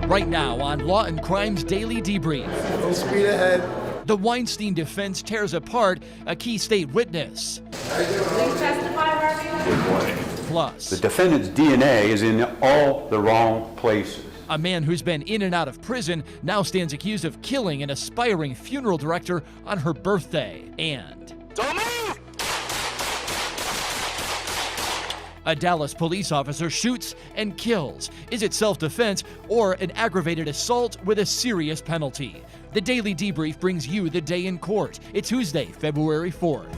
Right now on Law&Crime's Daily Debrief. Full speed ahead. The Weinstein defense tears apart a key state witness. Please testify, Harvey. Plus, The defendant's DNA is in all the wrong places. a man who's been in and out of prison now stands accused of killing an aspiring funeral director on her birthday. And Don't move! a Dallas police officer shoots and kills. Is it self-defense or an aggravated assault with a serious penalty? The Daily Debrief brings you the day in court. It's Tuesday, February 4th.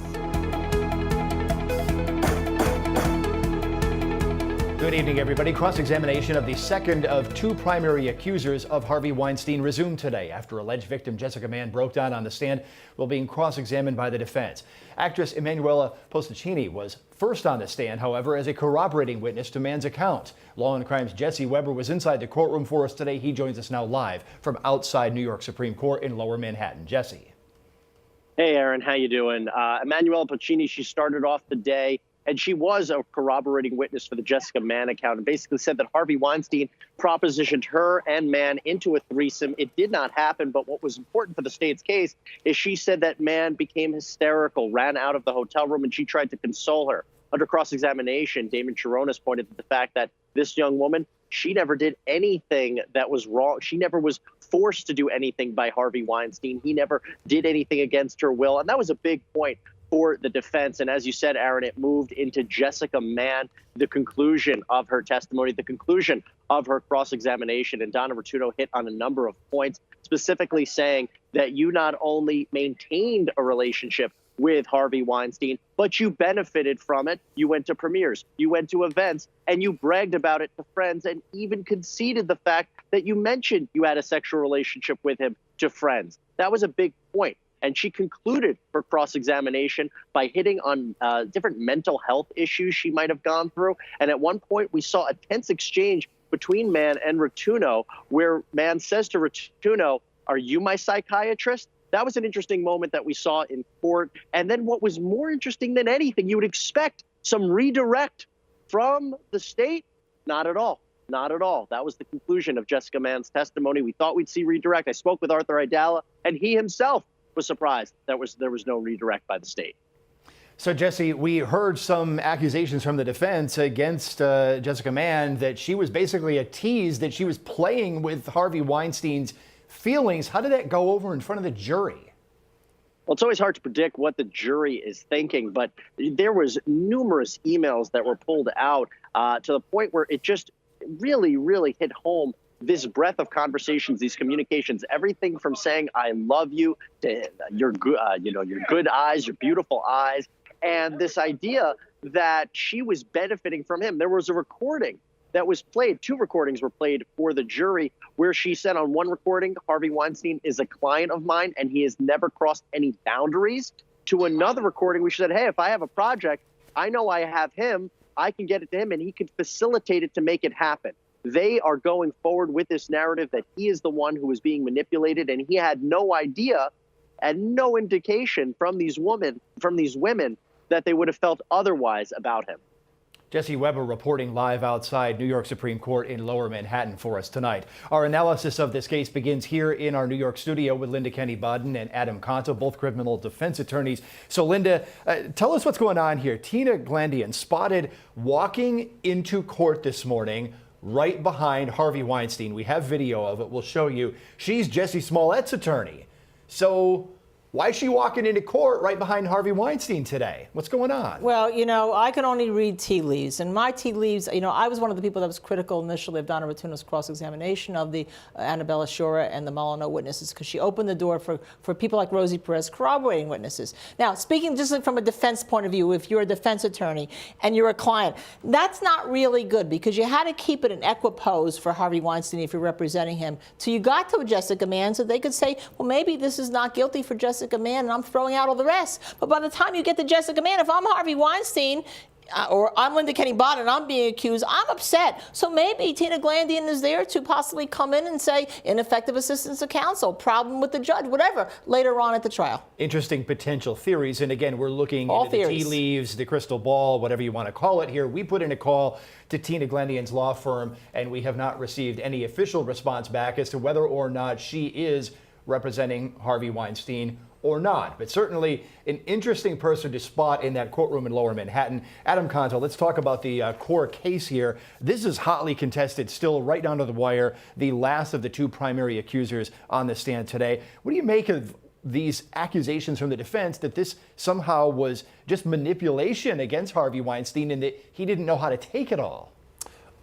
Good evening, everybody. Cross-examination of the second of two primary accusers of Harvey Weinstein resumed today after alleged victim Jessica Mann broke down on the stand while being cross-examined by the defense. Actress Emanuela Postacini was first on the stand, however, as a corroborating witness to Mann's account. Law&Crime's Jesse Weber was inside the courtroom for us today. He joins us now live from outside New York Supreme Court in Lower Manhattan. Jesse. Hey, Aaron, how you doing? Emanuela Postacini, she started off the day, and she was a corroborating witness for the Jessica Mann account and basically said that Harvey Weinstein propositioned her and Mann into a threesome. It did not happen, but what was important for the state's case is she said that Mann became hysterical, ran out of the hotel room, and she tried to console her. Under cross-examination, Damon Chironis pointed to the fact that this young woman, she never did anything that was wrong. She never was forced to do anything by Harvey Weinstein. He never did anything against her will, and that was a big point for the defense. And as you said, Aaron, it moved into Jessica Mann, the conclusion of her testimony, the conclusion of her cross-examination. And Donna Rotuno hit on a number of points, specifically saying that you not only maintained a relationship with Harvey Weinstein, but you benefited from it. You went to premieres, you went to events, and you bragged about it to friends and even conceded the fact that you mentioned you had a sexual relationship with him to friends. That was a big point. And she concluded her cross-examination by hitting on different mental health issues she might have gone through. And at one point, we saw a tense exchange between Mann and Rotuno, where Mann says to Rotuno, "Are you my psychiatrist?" That was an interesting moment that we saw in court. And then what was more interesting than anything, you would expect some redirect from the state. Not at all. Not at all. That was the conclusion of Jessica Mann's testimony. We thought we'd see redirect. I spoke with Arthur Aidala, and he himself was surprised that there was no redirect by the state. So, Jesse, we heard some accusations from the defense against Jessica Mann that she was basically a tease, that she was playing with Harvey Weinstein's feelings. How did that go over in front of the jury? Well, it's always hard to predict what the jury is thinking, but there was numerous emails that were pulled out to the point where it just really, really hit home. This breadth of conversations, these communications, everything from saying "I love you" to your good eyes, your beautiful eyes, and this idea that she was benefiting from him. There was a recording that was played. Two recordings were played for the jury, where she said on one recording, "Harvey Weinstein is a client of mine, and he has never crossed any boundaries." To another recording, where she said, "Hey, if I have a project, I know I have him. I can get it to him, and he can facilitate it to make it happen." They are going forward with this narrative that he is the one who is being manipulated, and he had no idea and no indication from these women that they would have felt otherwise about him. Jesse Weber reporting live outside New York Supreme Court in Lower Manhattan for us tonight. Our analysis of this case begins here in our New York studio with Linda Kenny-Bodden and Adam Conto, both criminal defense attorneys. So, Linda, tell us what's going on here. Tina Glandian spotted walking into court this morning right behind Harvey Weinstein. We have video of it. We'll show you. She's Jesse Smollett's attorney. So why is she walking into court right behind Harvey Weinstein today? What's going on? Well, I can only read tea leaves. And my tea leaves, I was one of the people that was critical initially of Donna Rotuno's cross-examination of the Annabella Shura and the Molyneux witnesses, because she opened the door for people like Rosie Perez corroborating witnesses. Now, speaking just like from a defense point of view, if you're a defense attorney and you're a client, that's not really good, because you had to keep it in equipoise for Harvey Weinstein if you're representing him till you got to Jessica Mann, so they could say, well, maybe this is not guilty for Jessica Mann, and I'm throwing out all the rest. But by the time you get to Jessica Mann, if I'm Harvey Weinstein, or I'm Linda Kenny Bott and I'm being accused, I'm upset. So maybe Tina Glandian is there to possibly come in and say ineffective assistance of counsel, problem with the judge, whatever, later on at the trial. Interesting potential theories. And again, we're looking All into the tea theories. leaves, the crystal ball, whatever you want to call it here. We put in a call to Tina Glandian's law firm, and we have not received any official response back as to whether or not she is representing Harvey Weinstein or not. But certainly an interesting person to spot in that courtroom in Lower Manhattan. Adam Conto, let's talk about the core case here. This is hotly contested, still right down to the wire, the last of the two primary accusers on the stand today. What do you make of these accusations from the defense that this somehow was just manipulation against Harvey Weinstein and that he didn't know how to take it all?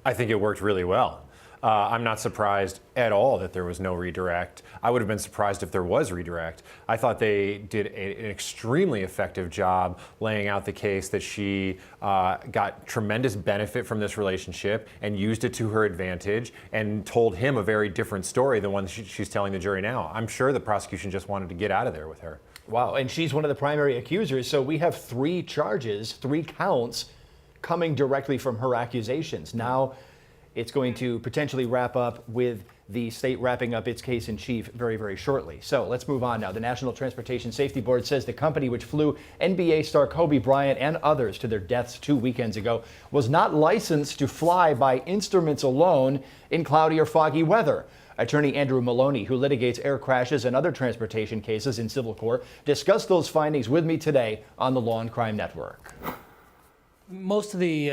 I think it worked really well. I'm not surprised at all that there was no redirect. I would have been surprised if there was redirect. I thought they did an extremely effective job laying out the case that she got tremendous benefit from this relationship and used it to her advantage and told him a very different story than one she's telling the jury now. I'm sure the prosecution just wanted to get out of there with her. Wow, and she's one of the primary accusers, so we have 3 charges, 3 counts coming directly from her accusations. Now, it's going to potentially wrap up with the state wrapping up its case in chief very, very shortly. So let's move on now. The National Transportation Safety Board says the company which flew NBA star Kobe Bryant and others to their deaths 2 weekends ago was not licensed to fly by instruments alone in cloudy or foggy weather. Attorney Andrew Maloney, who litigates air crashes and other transportation cases in civil court, discussed those findings with me today on the Law and Crime Network. Most of the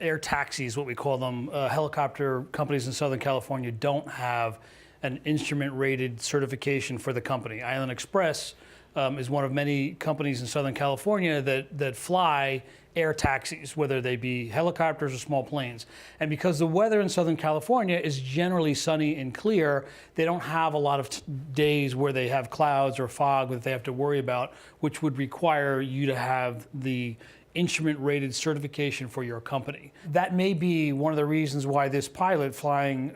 air taxis, what we call them, helicopter companies in Southern California don't have an instrument-rated certification for the company. Island Express is one of many companies in Southern California that fly air taxis, whether they be helicopters or small planes. And because the weather in Southern California is generally sunny and clear, they don't have a lot of days where they have clouds or fog that they have to worry about, which would require you to have the instrument-rated certification for your company. That may be one of the reasons why this pilot flying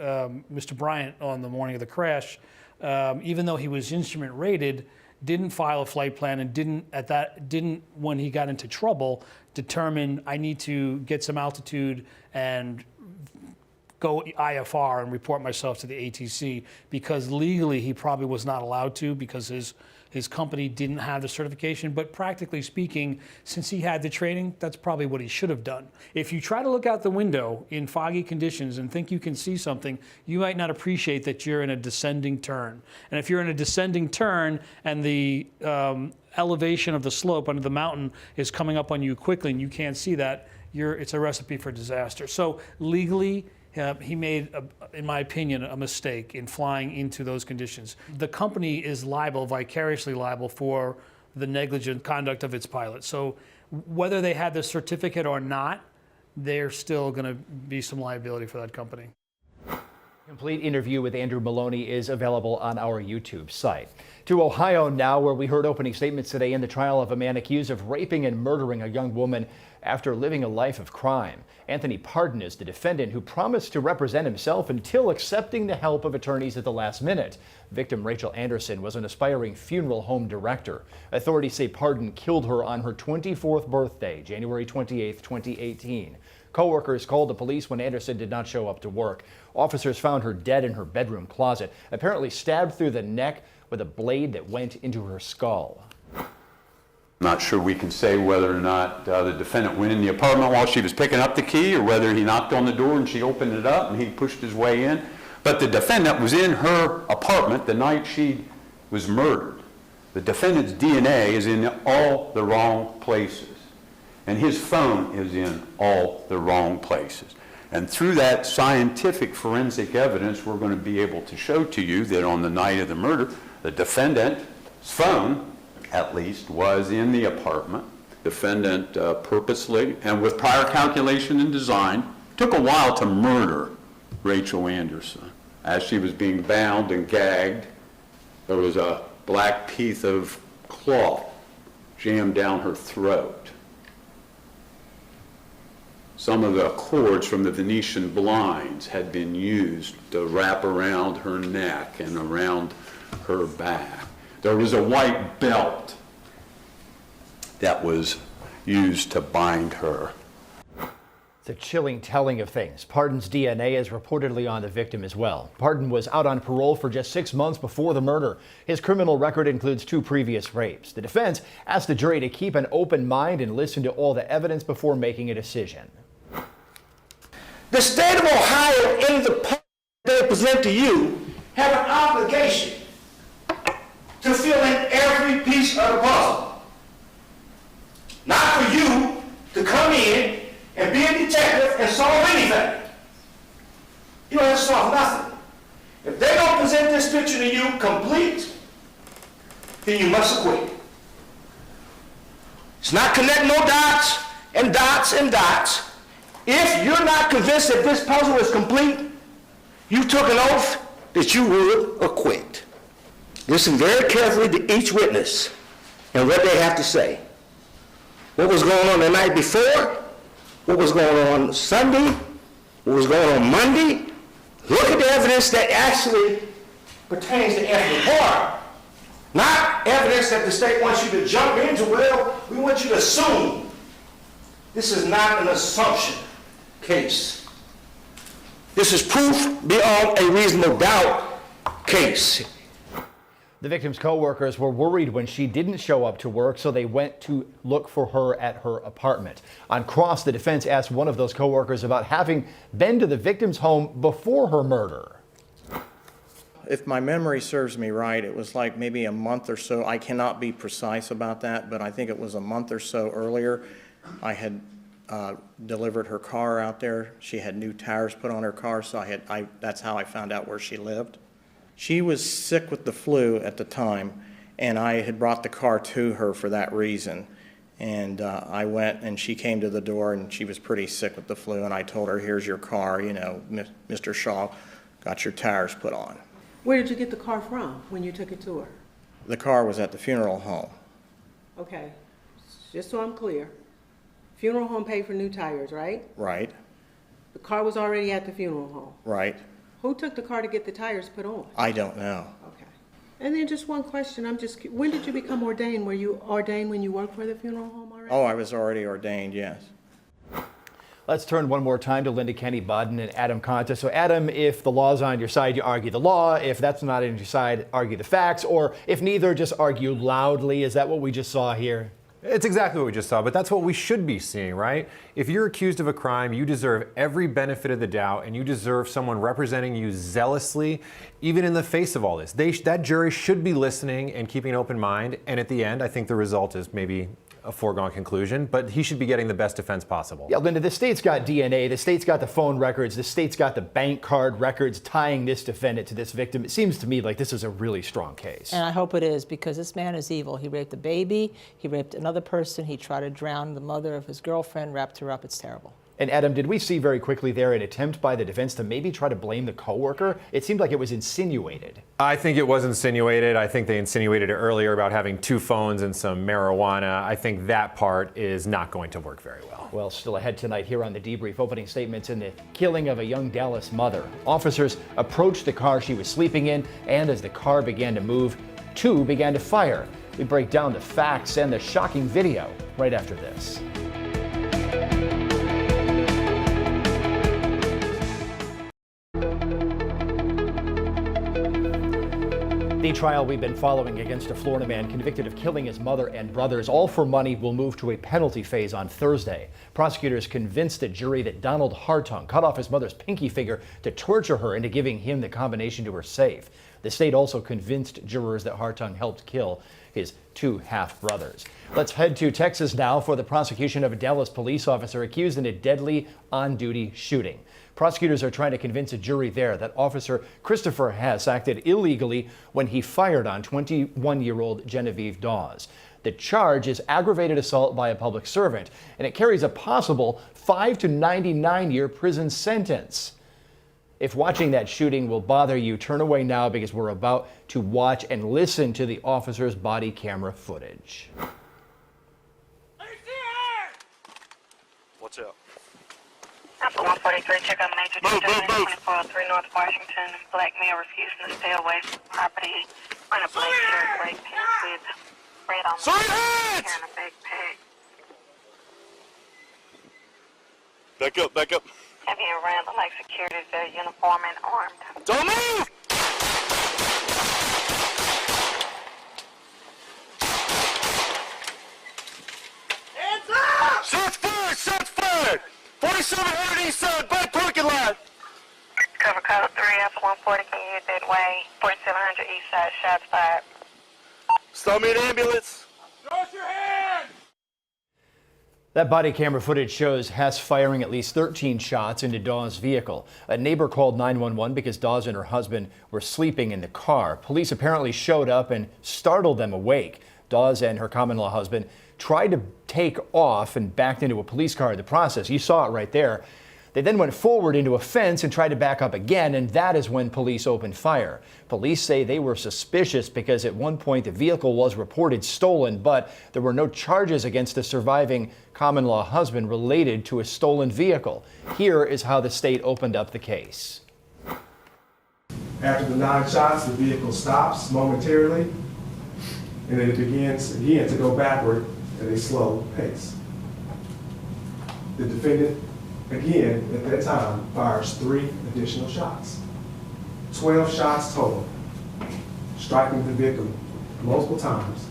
Mr. Bryant on the morning of the crash, even though he was instrument-rated, didn't file a flight plan and didn't when he got into trouble determine I need to get some altitude and go IFR and report myself to the ATC, because legally he probably was not allowed to because his company didn't have the certification. But practically speaking, since he had the training, that's probably what he should have done. If you try to look out the window in foggy conditions and think you can see something, you might not appreciate that you're in a descending turn. And if you're in a descending turn and the elevation of the slope under the mountain is coming up on you quickly and you can't see that, it's a recipe for disaster. So legally, he made, in my opinion, a mistake in flying into those conditions. The company is vicariously liable for the negligent conduct of its pilots. So whether they had the certificate or not, there's still going to be some liability for that company. Complete interview with Andrew Maloney is available on our YouTube site. To Ohio now, where we heard opening statements today in the trial of a man accused of raping and murdering a young woman after living a life of crime. Anthony Pardon is the defendant who promised to represent himself until accepting the help of attorneys at the last minute. Victim Rachel Anderson was an aspiring funeral home director. Authorities say Pardon killed her on her 24th birthday, January 28, 2018. Co-workers called the police when Anderson did not show up to work. Officers found her dead in her bedroom closet, apparently stabbed through the neck with a blade that went into her skull. Not sure we can say whether or not the defendant went in the apartment while she was picking up the key, or whether he knocked on the door and she opened it up and he pushed his way in. But the defendant was in her apartment the night she was murdered. The defendant's DNA is in all the wrong places, and his phone is in all the wrong places. And through that scientific forensic evidence, we're going to be able to show to you that on the night of the murder, the defendant's phone, at least, was in the apartment. Defendant purposely and with prior calculation and design took a while to murder Rachel Anderson. As she was being bound and gagged, there was a black piece of cloth jammed down her throat. Some of the cords from the Venetian blinds had been used to wrap around her neck and around her back. There was a white belt that was used to bind her. The chilling telling of things. Pardon's DNA is reportedly on the victim as well. Pardon was out on parole for just 6 months before the murder. His criminal record includes 2 previous rapes. The defense asked the jury to keep an open mind and listen to all the evidence before making a decision. The state of Ohio and the public they present to you have an obligation to fill in every piece of the puzzle. Not for you to come in and be a detective and solve anything. You don't have to solve nothing. If they don't present this picture to you complete, then you must acquit. It's not connect no dots and dots and dots. If you're not convinced that this puzzle is complete, you took an oath that you would acquit. Listen very carefully to each witness and what they have to say. What was going on the night before? What was going on Sunday? What was going on Monday? Look at the evidence that actually pertains to Anthony Parr. Not evidence that the state wants you to jump into. Well, we want you to assume. This is not an assumption case. This is proof beyond a reasonable doubt case. The victim's co-workers were worried when she didn't show up to work, so they went to look for her at her apartment. On cross, the defense asked one of those co-workers about having been to the victim's home before her murder. If my memory serves me right, it was like maybe a month or so. I cannot be precise about that, but I think it was a month or so earlier. I had delivered her car out there. She had new tires put on her car, so that's how I found out where she lived. She was sick with the flu at the time, and I had brought the car to her for that reason. And I went, and she came to the door, and she was pretty sick with the flu, and I told her, here's your car, you know, Mr. Shaw, got your tires put on. Where did you get the car from when you took it to her? The car was at the funeral home. Okay, just so I'm clear. Funeral home paid for new tires, right? Right. The car was already at the funeral home. Right. Who took the car to get the tires put on? I don't know. Okay. And then just one question, when did you become ordained? Were you ordained when you worked for the funeral home already? Oh, I was already ordained, yes. Let's turn one more time to Linda Kenny Bodden and Adam Conta. So Adam, if the law's on your side, you argue the law. If that's not on your side, argue the facts. Or if neither, just argue loudly. Is that what we just saw here? It's exactly what we just saw, but that's what we should be seeing, right? If you're accused of a crime, you deserve every benefit of the doubt, and you deserve someone representing you zealously, even in the face of all this. That jury should be listening and keeping an open mind, and at the end, I think the result is maybe a foregone conclusion, but he should be getting the best defense possible. Yeah, Linda, the state's got DNA, the state's got the phone records, the state's got the bank card records tying this defendant to this victim. It seems to me like this is a really strong case. And I hope it is, because this man is evil. He raped a baby, he raped another person, he tried to drown the mother of his girlfriend, wrapped her up. It's terrible. And Adam, did we see very quickly there an attempt by the defense to maybe try to blame the coworker? It seemed like it was insinuated. I think it was insinuated. I think they insinuated it earlier about having 2 phones and some marijuana. I think that part is not going to work very well. Well, still ahead tonight here on The Debrief, opening statements in the killing of a young Dallas mother. Officers approached the car she was sleeping in, and as the car began to move, 2 began to fire. We break down the facts and the shocking video right after this. The trial we've been following against a Florida man convicted of killing his mother and brothers, all for money, will move to a penalty phase on Thursday. Prosecutors convinced a jury that Donald Hartung cut off his mother's pinky finger to torture her into giving him the combination to her safe. The state also convinced jurors that Hartung helped kill his 2 half-brothers. Let's head to Texas now for the prosecution of a Dallas police officer accused in a deadly on-duty shooting. Prosecutors are trying to convince a jury there that Officer Christopher Hess acted illegally when he fired on 21-year-old Genevieve Dawes. The charge is aggravated assault by a public servant, and it carries a possible 5 to 99-year prison sentence. If watching that shooting will bother you, turn away now, because we're about to watch and listen to the officer's body camera footage. What's up? After 143, check out major 2403 North Washington. Black male refusing to stay away from property. On a black shirt, black pants with red on the carrying a backpack. Back up, back up. Have you around the like security, their uniform and armed? Don't move! Hands up! Shots fired! Shots fired! 4700 east side, back parking lot! Cover code 3 after 140, can you hit that way? 4700 east side, shots fired. Stop me an ambulance. Cross your hand! That body camera footage shows Hess firing at least 13 shots into Dawes' vehicle. A neighbor called 911 because Dawes and her husband were sleeping in the car. Police apparently showed up and startled them awake. Dawes and her common-law husband tried to take off and backed into a police car in the process. You saw it right there. They then went forward into a fence and tried to back up again, and that is when police opened fire. Police say they were suspicious because at one point the vehicle was reported stolen, but there were no charges against the surviving common-law husband related to a stolen vehicle. Here is how the state opened up the case. After the 9 shots, the vehicle stops momentarily, and then it begins again to go backward at a slow pace. The defendant, again, at that time, fires 3 additional shots. 12 shots total, striking the victim multiple times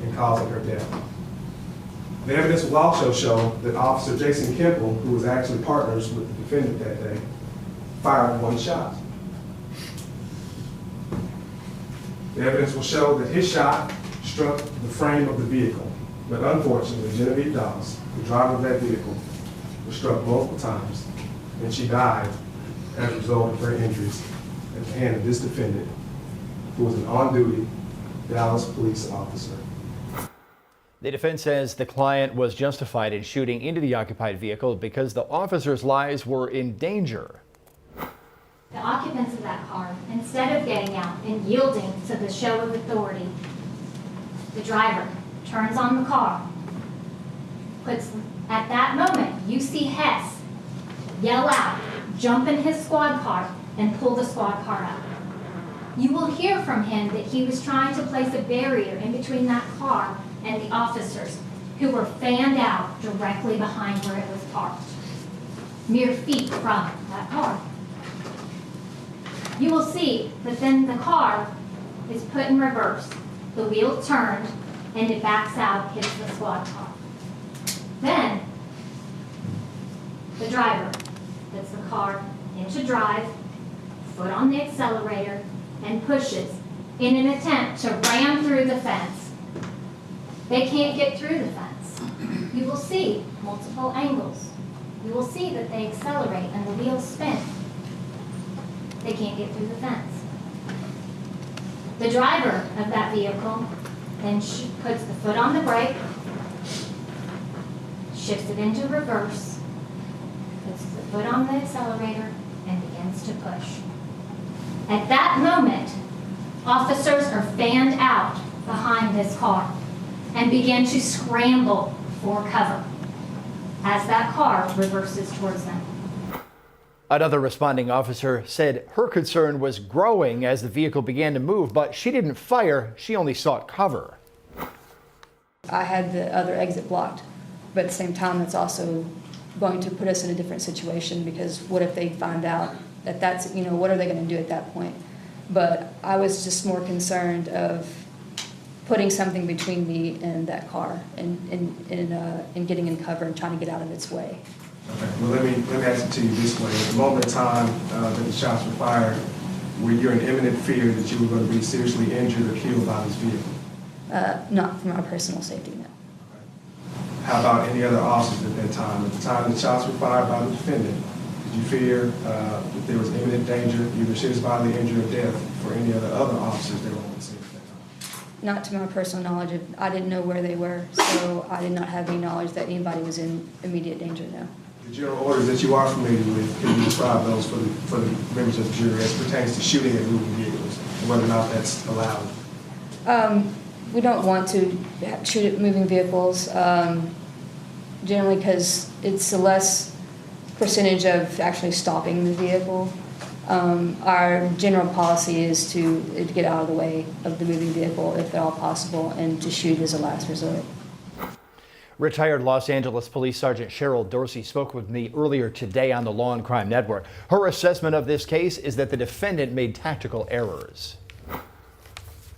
and causing her death. The evidence will also show that Officer Jason Kemple, who was actually partners with the defendant that day, fired 1 shot. The evidence will show that his shot struck the frame of the vehicle, but unfortunately, Genevieve Dawes, the driver of that vehicle, was struck multiple times, and she died as a result of her injuries at the hand of this defendant, who was an on-duty Dallas police officer. The defense says the client was justified in shooting into the occupied vehicle because the officers' lives were in danger. The occupants of that car, instead of getting out and yielding to the show of authority, the driver turns on the car, at that moment, you see Hess yell out, jump in his squad car, and pull the squad car out. You will hear from him that he was trying to place a barrier in between that car and the officers, who were fanned out directly behind where it was parked, mere feet from that car. You will see that then the car is put in reverse, the wheel turned, and it backs out, hits the squad car. Then, the driver puts the car into drive, foot on the accelerator, and pushes in an attempt to ram through the fence. They can't get through the fence. You will see multiple angles. You will see that they accelerate and the wheels spin. They can't get through the fence. The driver of that vehicle then puts the foot on the brake, shifts it into reverse, puts the foot on the accelerator, and begins to push. At that moment, officers are fanned out behind this car and begin to scramble for cover as that car reverses towards them. Another responding officer said her concern was growing as the vehicle began to move, but she didn't fire, she only sought cover. I had the other exit blocked, but at the same time, that's also going to put us in a different situation, because what if they find out that that's, what are they going to do at that point? But I was just more concerned of putting something between me and that car and getting in cover and trying to get out of its way. Okay. Well, let me ask it to you this way. At the moment in time that the shots were fired, were you in imminent fear that you were going to be seriously injured or killed by this vehicle? Not for my personal safety, no. Okay. How about any other officers at that time? At the time the shots were fired by the defendant, did you fear that there was imminent danger, either serious bodily injury or death, for any other officers that were on the scene at that time? Not to my personal knowledge. I didn't know where they were, so I did not have any knowledge that anybody was in immediate danger, no. The general orders that you are familiar with, can you describe those for the members of the jury as pertains to shooting at moving vehicles, and whether or not that's allowed? We don't want to shoot at moving vehicles, generally because it's a less percentage of actually stopping the vehicle. Our general policy is to get out of the way of the moving vehicle if at all possible, and to shoot as a last resort. Retired Los Angeles Police Sergeant Cheryl Dorsey spoke with me earlier today on the Law and Crime Network. Her assessment of this case is that the defendant made tactical errors.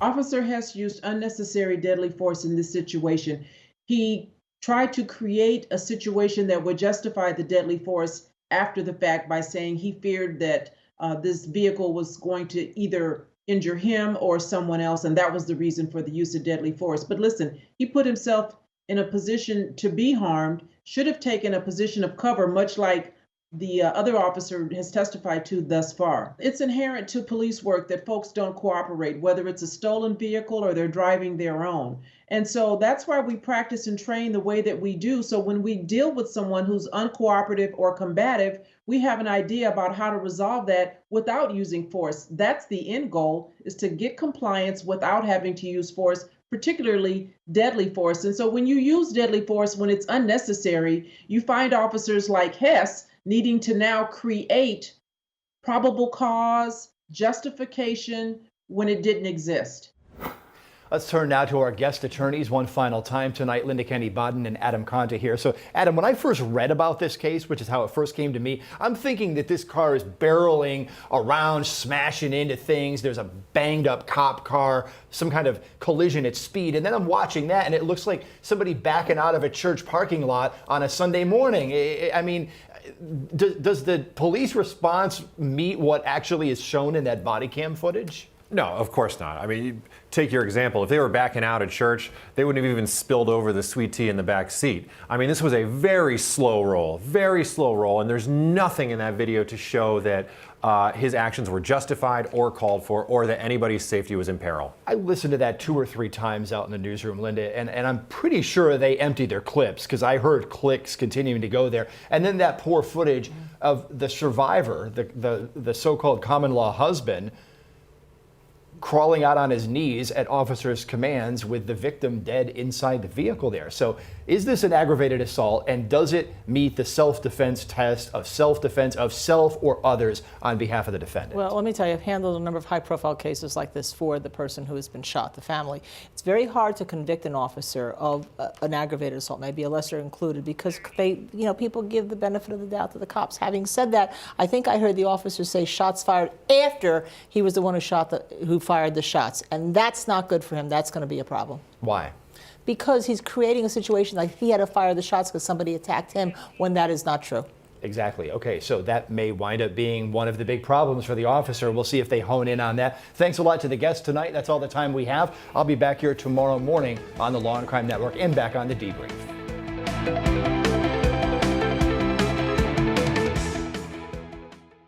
Officer Hess used unnecessary deadly force in this situation. He tried to create a situation that would justify the deadly force after the fact by saying he feared that this vehicle was going to either injure him or someone else, and that was the reason for the use of deadly force. But listen, he put himself in a position to be harmed, should have taken a position of cover, much like the other officer has testified to thus far. It's inherent to police work that folks don't cooperate, whether it's a stolen vehicle or they're driving their own. And so that's why we practice and train the way that we do. So when we deal with someone who's uncooperative or combative, we have an idea about how to resolve that without using force. That's the end goal, is to get compliance without having to use force, particularly deadly force. And so when you use deadly force when it's unnecessary, you find officers like Hess needing to now create probable cause, justification when it didn't exist. Let's turn now to our guest attorneys one final time tonight. Linda Kenny Bodden and Adam Conta here. So Adam, when I first read about this case, which is how it first came to me, I'm thinking that this car is barreling around, smashing into things. There's a banged up cop car, some kind of collision at speed. And then I'm watching that and it looks like somebody backing out of a church parking lot on a Sunday morning. I mean, does the police response meet what actually is shown in that body cam footage? No, of course not. I mean, take your example. If they were backing out at church, they wouldn't have even spilled over the sweet tea in the back seat. I mean, this was a very slow roll, and there's nothing in that video to show that his actions were justified or called for, or that anybody's safety was in peril. I listened to that 2 or 3 times out in the newsroom, Linda, and I'm pretty sure they emptied their clips because I heard clicks continuing to go there. And then that poor footage of the survivor, the so-called common law husband, crawling out on his knees at officers' commands with the victim dead inside the vehicle there. So is this an aggravated assault, and does it meet the self-defense test of self-defense of self or others on behalf of the defendant? Well, let me tell you, I've handled a number of high-profile cases like this for the person who has been shot, the family. It's very hard to convict an officer of an aggravated assault, maybe a lesser included, because people give the benefit of the doubt to the cops. Having said that, I think I heard the officer say shots fired after he was the one who fired the shots, and that's not good for him. That's going to be a problem. Why? Because he's creating a situation like he had to fire the shots because somebody attacked him, when that is not true. Exactly. Okay, so that may wind up being one of the big problems for the officer. We'll see if they hone in on that. Thanks a lot to the guests tonight. That's all the time we have. I'll be back here tomorrow morning on the Law and Crime Network and back on the Debrief.